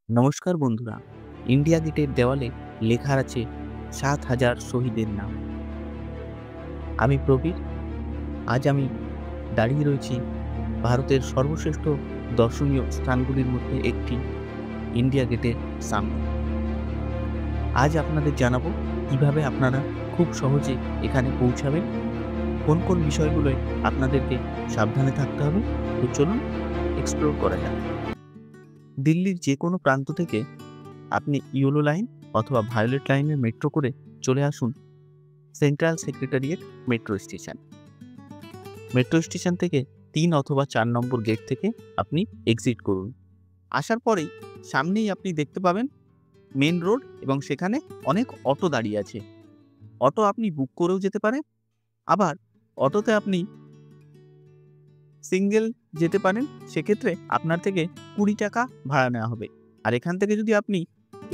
নমস্কার বন্ধুরা। ইন্ডিয়া গেটের দেওয়ালে লেখা আছে ৭,০০০ শহীদের নাম। আমি প্রবীর। আজ আমি দাঁড়িয়ে রয়েছি ভারতের সর্বশ্রেষ্ঠ দর্শনীয় স্থানগুলির মধ্যে একটি ইন্ডিয়া গেটের সামনে। আজ আপনাদের জানাবো কিভাবে আপনারা খুব সহজে এখানে পৌঁছাবেন, কোন কোন বিষয়গুলোয় আপনাদেরকে সাবধানে থাকতে হবে। তো চলুন এক্সপ্লোর করা যাক। দিল্লির যে কোনো প্রান্ত থেকে আপনি ইয়েলো লাইন অথবা ভায়োলেট লাইনের মেট্রো করে চলে আসুন central secretariat metro station. Metro station থেকে ৩ অথবা ৪ নম্বর গেট থেকে আপনি এক্সিট করুন। আসার পরেই সামনেই আপনি দেখতে পাবেন মেন রোড এবং সেখানে অনেক অটো দাঁড়িয়ে আছে। অটো আপনি বুক করেও যেতে পারেন, আবার অটোতে আপনি সিঙ্গেল যেতে পারেন। সেক্ষেত্রে আপনার থেকে ২০ টাকা ভাড়া নেওয়া হবে। আর এখান থেকে যদি আপনি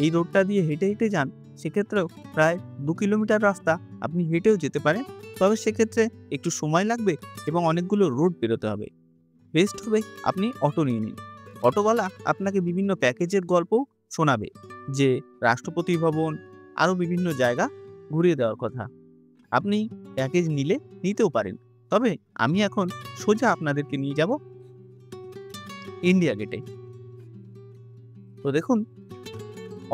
এই রোডটা দিয়ে হেঁটে হেঁটে যান, সেক্ষেত্রেও প্রায় ২ কিলোমিটার রাস্তা আপনি হেঁটেও যেতে পারেন। তবে সেক্ষেত্রে একটু সময় লাগবে এবং অনেকগুলো রোড পেরোতে হবে। বেস্ট হবে আপনি অটো নিয়ে নিন। অটোওয়ালা আপনাকে বিভিন্ন প্যাকেজের গল্পও শোনাবে, যে রাষ্ট্রপতি ভবন আরও বিভিন্ন জায়গা ঘুরিয়ে দেওয়ার কথা। আপনি প্যাকেজ নিতেও পারেন। তবে আমি এখন সোজা আপনাদেরকে নিয়ে যাব ইন্ডিয়া গেটে। তো দেখুন,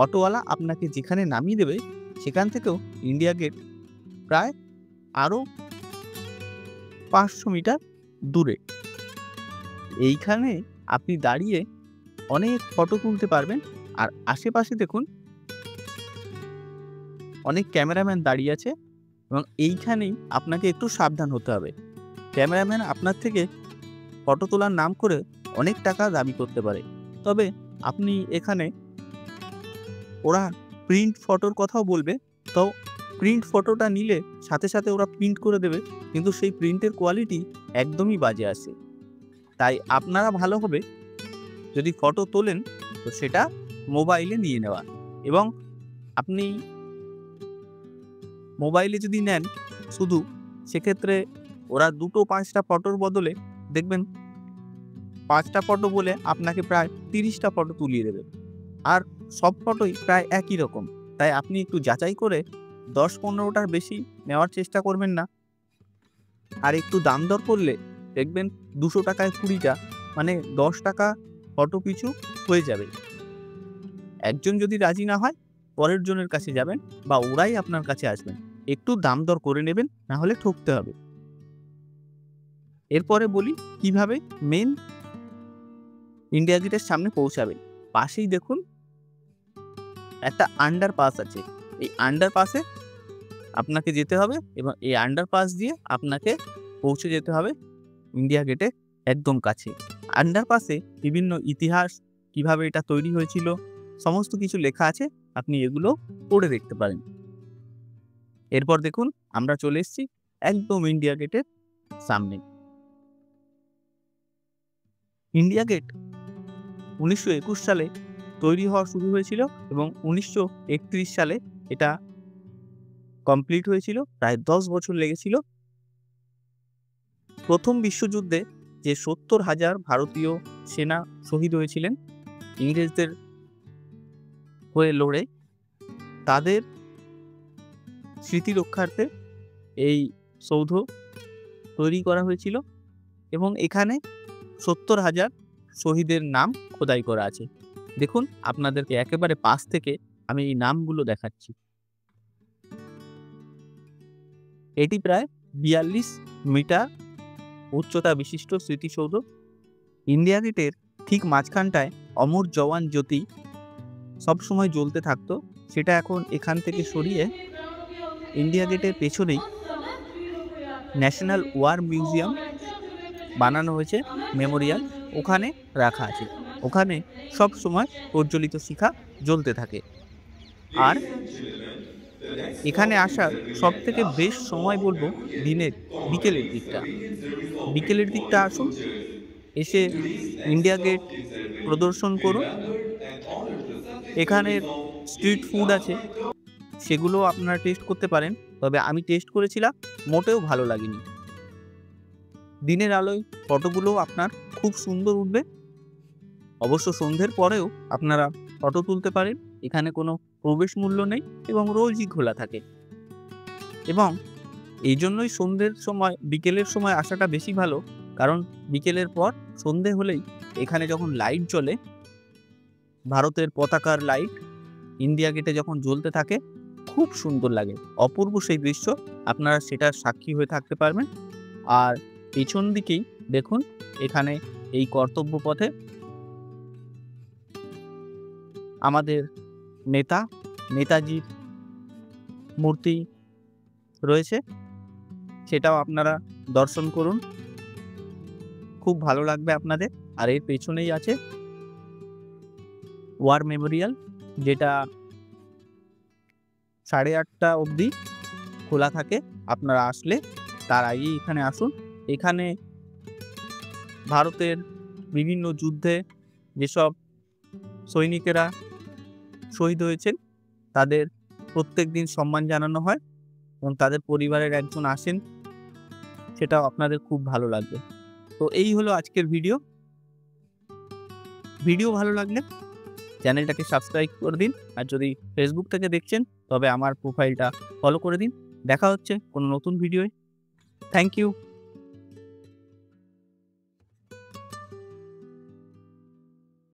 অটোওয়ালা আপনাকে যেখানে নামিয়ে দেবে সেখান থেকেও ইন্ডিয়া গেট প্রায় আরও ৫০০ মিটার দূরে। এইখানে আপনি দাঁড়িয়ে অনেক ফটো তুলতে পারবেন। আর আশেপাশে দেখুন অনেক ক্যামেরাম্যান দাঁড়িয়ে আছে এবং এইখানেই আপনাকে একটু সাবধান হতে হবে। ক্যামেরাম্যান আপনার থেকে ফটো তোলার নাম করে অনেক টাকা দাবি করতে পারে। তবে আপনি এখানে ওরা প্রিন্ট ফটোর কথাও বলবে। তো প্রিন্ট ফটোটা নিলে সাথে সাথে ওরা প্রিন্ট করে দেবে, কিন্তু সেই প্রিন্টের কোয়ালিটি একদমই বাজে আসে। তাই আপনারা ভালো হবে যদি ফটো তোলেন তো সেটা মোবাইলে নিয়ে নেওয়া। এবং আপনি মোবাইলে যদি নেন শুধু, সেক্ষেত্রে ওরা ২টো ৫টা ফটোর বদলে দেখবেন ৫টা ফটো বলে আপনাকে প্রায় ৩০টা ফটো তুলিয়ে দেবে। আর সব ফটোই প্রায় একই রকম। তাই আপনি একটু যাচাই করে ১০-১৫টার বেশি নেওয়ার চেষ্টা করবেন না। আর একটু দাম দর করলে দেখবেন ২০০ টাকায় ২০টা, মানে ১০ টাকা ফটো পিছু হয়ে যাবে। একজন যদি রাজি না হয়, পরের জনের কাছে যাবেন বা ওরাই আপনার কাছে আসবেন। একটু দাম দর করে নেবেন, না হলে ঠকতে হবে। এরপরে বলি কিভাবে মেন ইন্ডিয়া গেটের সামনে পৌঁছাবেন। পাশেই দেখুন একটা আন্ডারপাস আছে। এই আন্ডারপাসে আপনাকে যেতে হবে এবং এই আন্ডারপাস দিয়ে আপনাকে পৌঁছে যেতে হবে ইন্ডিয়া গেটের একদম কাছে। আন্ডারপাসে বিভিন্ন ইতিহাস, কিভাবে এটা তৈরি হয়েছিল, সমস্ত কিছু লেখা আছে। আপনি এগুলো পড়ে দেখতে পারেন। এরপর দেখুন আমরা চলে এসেছি একদম ইন্ডিয়া গেটের সামনে। ইন্ডিয়া গেট ১৯২১ সালে তৈরি হওয়া শুরু হয়েছিল এবং ১৯৩১ সালে এটা কমপ্লিট হয়েছিল। প্রায় ১০ বছর লেগেছিল। প্রথম বিশ্বযুদ্ধে যে ৭০,০০০ ভারতীয় সেনা শহীদ হয়েছিলেন ইংরেজদের হয়ে লড়ে, তাদের স্মৃতি রক্ষার্থে এই সৌধ তৈরি করা হয়েছিল এবং এখানে ৭০,০০০ শহীদের নাম খোদাই করা আছে। দেখুন, আপনাদেরকে একেবারে পাশ থেকে আমি এই নামগুলো দেখাচ্ছি। এটি প্রায় ৪২ মিটার উচ্চতা বিশিষ্ট স্মৃতিসৌধ। ইন্ডিয়া গেটের ঠিক মাঝখানটায় অমর জওয়ান জ্যোতি সবসময় জ্বলতে থাকতো। সেটা এখন এখান থেকে সরিয়ে ইন্ডিয়া গেটের পেছনেই ন্যাশনাল ওয়ার মিউজিয়াম বানানো হয়েছে, মেমোরিয়াল, ওখানে রাখা আছে। ওখানে সবসময় প্রজ্বলিত শিখা জ্বলতে থাকে। আর এখানে আসার সবথেকে বেস্ট সময় বলবো দিনের বিকেলের দিকটা। বিকেলের দিকটা আসুন, এসে ইন্ডিয়া গেট প্রদর্শন করুন। এখানের স্ট্রিট ফুড আছে, সেগুলো আপনারা টেস্ট করতে পারেন। তবে আমি টেস্ট করেছিলাম, মোটেও ভালো লাগেনি। দিনের আলোয় ফটোগুলোও আপনার খুব সুন্দর উঠবে। অবশ্য সন্ধ্যের পরেও আপনারা ফটো তুলতে পারেন। এখানে কোনো প্রবেশ মূল্য নেই এবং রোজই খোলা থাকে। এবং এই জন্যই সন্ধ্যের সময়, বিকেলের সময় আসাটা বেশি ভালো। কারণ বিকেলের পর সন্ধে হলেই এখানে যখন লাইট জ্বলে, ভারতের পতাকার লাইট ইন্ডিয়া গেটে যখন জ্বলতে থাকে, খুব সুন্দর লাগে। অপূর্ব সেই দৃশ্য, আপনারা সেটার সাক্ষী হয়ে থাকতে পারবেন। আর পেছন দিকেই দেখুন, এখানে এই কর্তব্য পথে আমাদের নেতাজির মূর্তি রয়েছে, সেটাও আপনারা দর্শন করুন, খুব ভালো লাগবে আপনাদের। আর এর পেছনেই আছে ওয়ার মেমোরিয়াল, যেটা 8:30 অবধি খোলা থাকে। আপনারা আসলে তার আগেই এখানে আসুন। এখানে ভারতের বিভিন্ন যুদ্ধে যেসব সৈনিকেরা শহীদ হয়েছেন তাদের প্রত্যেকদিন সম্মান জানানো হয় এবং তাদের পরিবারের একজন আসেন, সেটাও আপনাদের খুব ভালো লাগবে। তো এই হলো আজকের ভিডিও। ভালো লাগলে চ্যানেলটাকে সাবস্ক্রাইব করে দিন। আর যদি ফেসবুক থেকে দেখছেন তবে আমার প্রোফাইলটা ফলো করে দিন। দেখা হচ্ছে কোনো নতুন ভিডিওয়। Thank you.